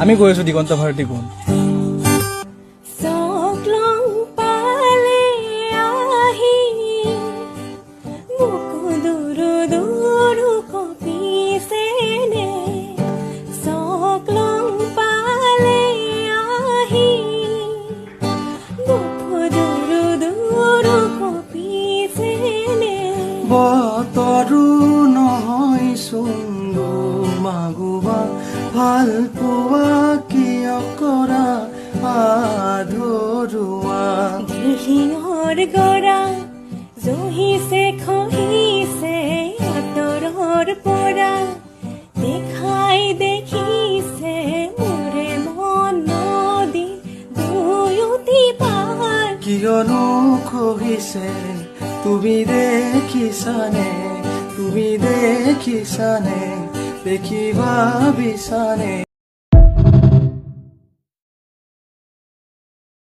আমি গৈ আছো দিগন্ত ভাৰতী কোন। বতৰো নহয় চুন্দু মাগুৱা ভাল পোৱা কিয় কৰা আধৰুৱা দিহিঙৰ গৰা জহিছে খহিছে আঁতৰৰ পৰা দেখাই দেখিছে মোৰে মন নদী দুয়োটি পাৰ কিয়নো খহিছে তুমি দেখিছানে দেখিবা বিচানে